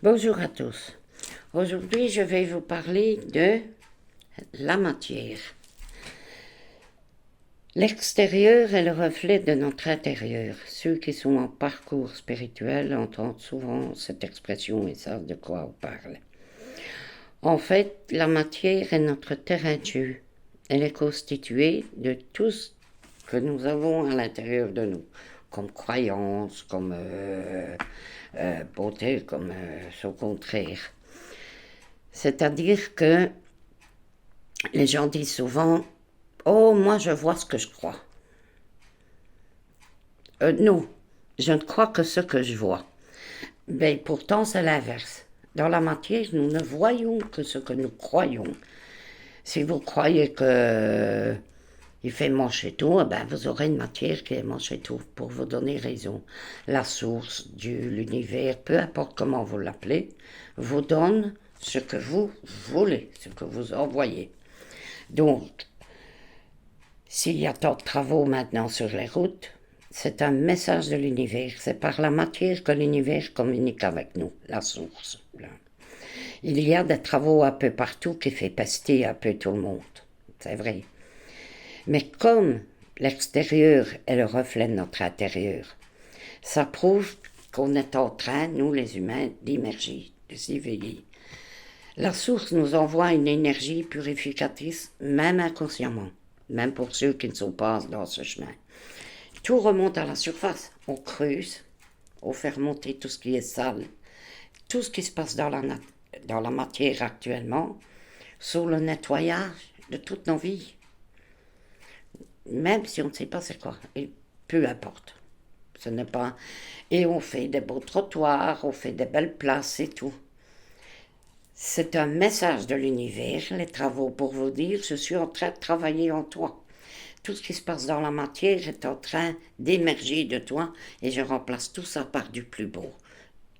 Bonjour à tous. Aujourd'hui, je vais vous parler de la matière. L'extérieur est le reflet de notre intérieur. Ceux qui sont en parcours spirituel entendent souvent cette expression et savent de quoi on parle. En fait, la matière est notre terrain de jeu. Elle est constituée de tout ce que nous avons à l'intérieur de nous, comme croyance, comme beauté, comme son contraire. C'est-à-dire que les gens disent souvent « Oh, moi je vois ce que je crois ». Non, je ne crois que ce que je vois. Mais pourtant c'est l'inverse. Dans la matière, nous ne voyons que ce que nous croyons. Si vous croyez que il fait moche et tout, ben vous aurez une matière qui est moche et tout, pour vous donner raison. La source, Dieu, l'univers, peu importe comment vous l'appelez, vous donne ce que vous voulez, ce que vous envoyez. Donc, s'il y a tant de travaux maintenant sur les routes, c'est un message de l'univers. C'est par la matière que l'univers communique avec nous, la source. Il y a des travaux un peu partout qui font pester un peu tout le monde. C'est vrai. Mais comme l'extérieur est le reflet de notre intérieur, ça prouve qu'on est en train, nous les humains, d'émerger, de s'éveiller. La source nous envoie une énergie purificatrice, même inconsciemment, même pour ceux qui ne sont pas dans ce chemin. Tout remonte à la surface. On creuse, on fait remonter tout ce qui est sale, tout ce qui se passe dans la matière actuellement, sur le nettoyage de toutes nos vies. Même si on ne sait pas c'est quoi, et peu importe. Ce n'est pas... Et on fait des beaux trottoirs, on fait des belles places et tout. C'est un message de l'univers, les travaux, pour vous dire, je suis en train de travailler en toi. Tout ce qui se passe dans la matière est en train d'émerger de toi et je remplace tout ça par du plus beau.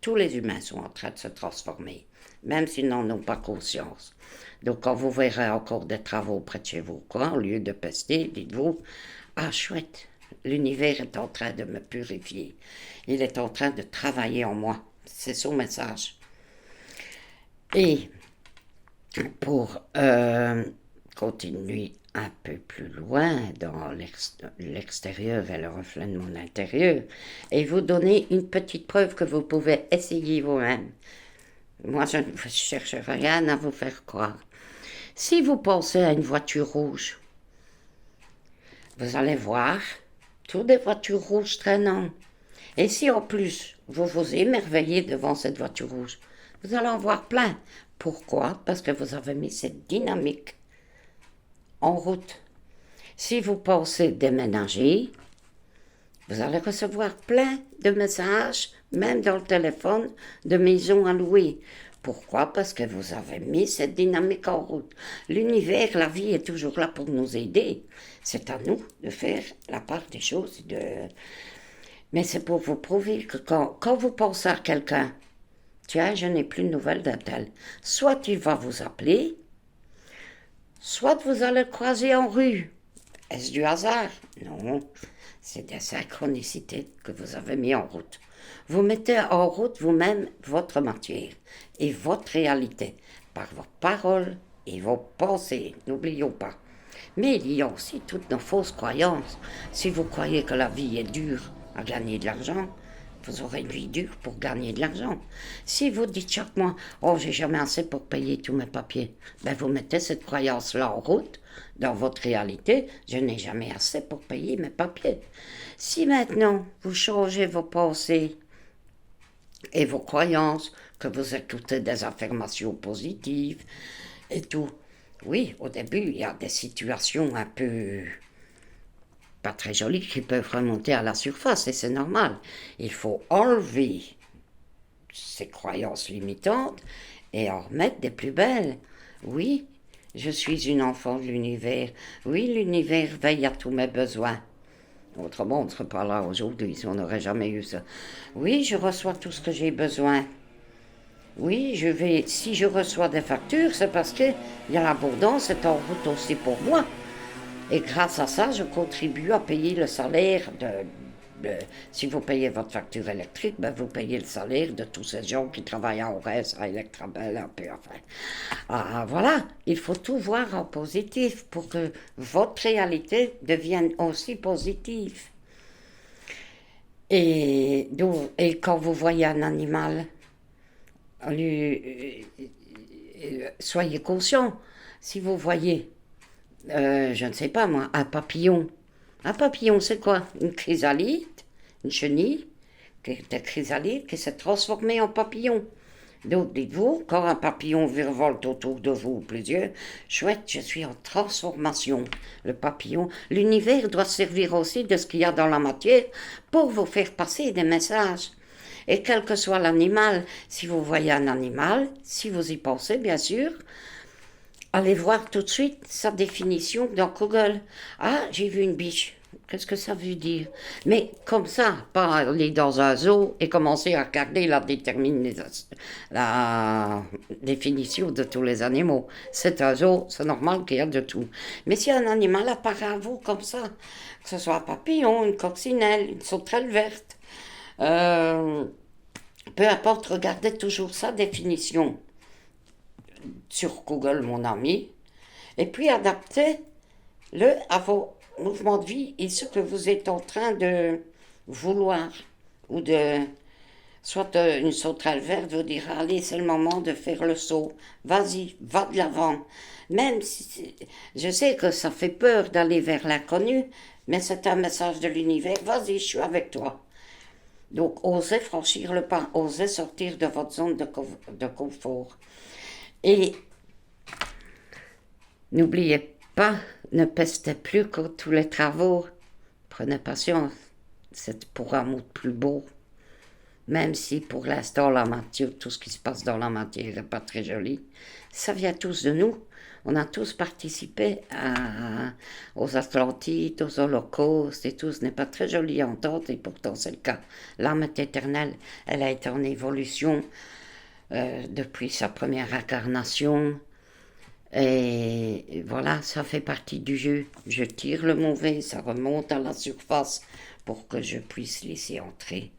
Tous les humains sont en train de se transformer, même s'ils n'en ont pas conscience. Donc quand vous verrez encore des travaux près de chez vous, quoi, au lieu de pester, dites-vous, ah chouette, l'univers est en train de me purifier. Il est en train de travailler en moi. C'est son message. Et pour continuer un peu plus loin dans l'extérieur et le reflet de mon intérieur, et vous donner une petite preuve que vous pouvez essayer vous-même. Moi, je ne cherche rien à vous faire croire. Si vous pensez à une voiture rouge, vous allez voir toutes des voitures rouges traînant. Et si en plus vous vous émerveillez devant cette voiture rouge, vous allez en voir plein. Pourquoi? Parce que vous avez mis cette dynamique en route. Si vous pensez déménager, vous allez recevoir plein de messages, même dans le téléphone, de maisons à louer. Pourquoi? Parce que vous avez mis cette dynamique en route. L'univers, la vie est toujours là pour nous aider. C'est à nous de faire la part des choses. Mais c'est pour vous prouver que quand vous pensez à quelqu'un, tiens, je n'ai plus de nouvelles d'un tel, soit il va vous appeler, soit vous allez le croiser en rue. Est-ce du hasard? Non, c'est des synchronicités que vous avez mis en route. Vous mettez en route vous-même votre matière et votre réalité par vos paroles et vos pensées, n'oublions pas. Mais il y a aussi toutes nos fausses croyances. Si vous croyez que la vie est dure à gagner de l'argent, vous aurez une vie dure pour gagner de l'argent. Si vous dites chaque mois, oh, j'ai jamais assez pour payer tous mes papiers, ben vous mettez cette croyance-là en route dans votre réalité, je n'ai jamais assez pour payer mes papiers. Si maintenant vous changez vos pensées et vos croyances, que vous écoutez des affirmations positives et tout, oui, au début, il y a des situations un peu pas très jolies qui peuvent remonter à la surface, et c'est normal. Il faut enlever ces croyances limitantes et en remettre des plus belles. Oui, je suis une enfant de l'univers. Oui, l'univers veille à tous mes besoins. Autrement, on ne serait pas là aujourd'hui si on n'aurait jamais eu ça. Oui, je reçois tout ce que j'ai besoin. Oui, si je reçois des factures, c'est parce qu'il y a l'abondance, c'est en route aussi pour moi. Et grâce à ça, je contribue à payer le salaire Si vous payez votre facture électrique, ben vous payez le salaire de tous ces gens qui travaillent en reste à Electrabel, un peu, enfin. Ah, voilà, il faut tout voir en positif pour que votre réalité devienne aussi positive. Et quand vous voyez un animal, soyez conscient. Si vous voyez, je ne sais pas moi, un papillon c'est quoi? Une chrysalide, une chenille, qui était chrysalide, qui s'est transformée en papillon. Donc dites-vous, quand un papillon virevolte autour de vous, plusieurs, chouette, je suis en transformation. Le papillon, l'univers doit servir aussi de ce qu'il y a dans la matière pour vous faire passer des messages. Et quel que soit l'animal, si vous voyez un animal, si vous y pensez bien sûr, allez voir tout de suite sa définition dans Google. Ah, j'ai vu une biche. Qu'est-ce que ça veut dire? Mais comme ça, pas aller dans un zoo et commencer à regarder la définition de tous les animaux. C'est un zoo, c'est normal qu'il y a de tout. Mais si un animal apparaît à vous comme ça, que ce soit un papillon, une coccinelle, une sauterelle verte, euh, peu importe, regardez toujours sa définition sur Google, mon ami, et puis adaptez-le à vos mouvements de vie et ce que vous êtes en train de vouloir. Ou de. Soit une sauterelle verte vous dira allez, c'est le moment de faire le saut. Vas-y, va de l'avant. Même si. Je sais que ça fait peur d'aller vers l'inconnu, mais c'est un message de l'univers. Vas-y, je suis avec toi. Donc, osez franchir le pas, osez sortir de votre zone de confort. Et n'oubliez pas, ne pestez plus que tous les travaux. Prenez patience, c'est pour un monde plus beau. Même si pour l'instant, la matière, tout ce qui se passe dans la matière n'est pas très joli, ça vient tous de nous. On a tous participé aux Atlantides, aux Holocaustes et tout. Ce n'est pas très joli à entendre et pourtant c'est le cas. L'âme est éternelle, elle a été en évolution depuis sa première incarnation. Et voilà, ça fait partie du jeu. Je tire le mauvais, ça remonte à la surface pour que je puisse laisser entrer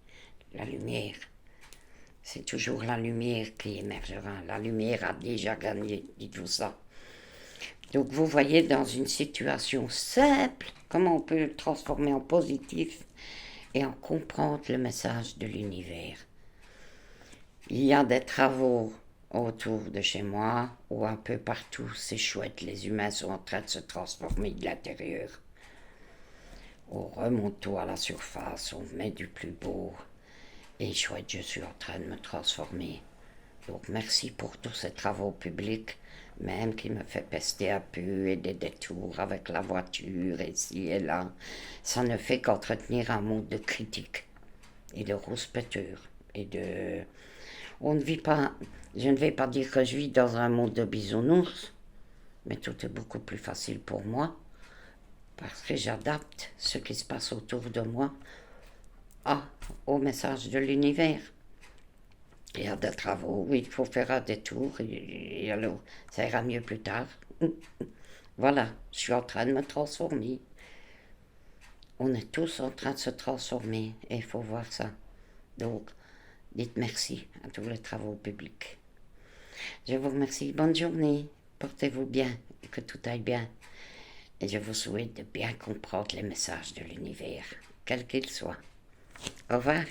la lumière. C'est toujours la lumière qui émergera. La lumière a déjà gagné, dites-vous ça. Donc vous voyez dans une situation simple comment on peut le transformer en positif et en comprendre le message de l'univers. Il y a des travaux autour de chez moi ou un peu partout, c'est chouette, les humains sont en train de se transformer de l'intérieur. On remonte tout à la surface, on met du plus beau. Et chouette, je suis en train de me transformer. Donc merci pour tous ces travaux publics, même qui me fait pester un peu et des détours avec la voiture ici et là. Ça ne fait qu'entretenir un monde de critique et de rouspéture et de... On ne vit pas... Je ne vais pas dire que je vis dans un monde de bisounours, mais tout est beaucoup plus facile pour moi parce que j'adapte ce qui se passe autour de moi au message de l'univers. Il y a des travaux, il faut faire un détour, et alors ça ira mieux plus tard. Voilà, je suis en train de me transformer. On est tous en train de se transformer, et il faut voir ça. Donc, dites merci à tous les travaux publics. Je vous remercie, bonne journée, portez-vous bien, et que tout aille bien. Et je vous souhaite de bien comprendre les messages de l'univers, quels qu'ils soient. Au revoir.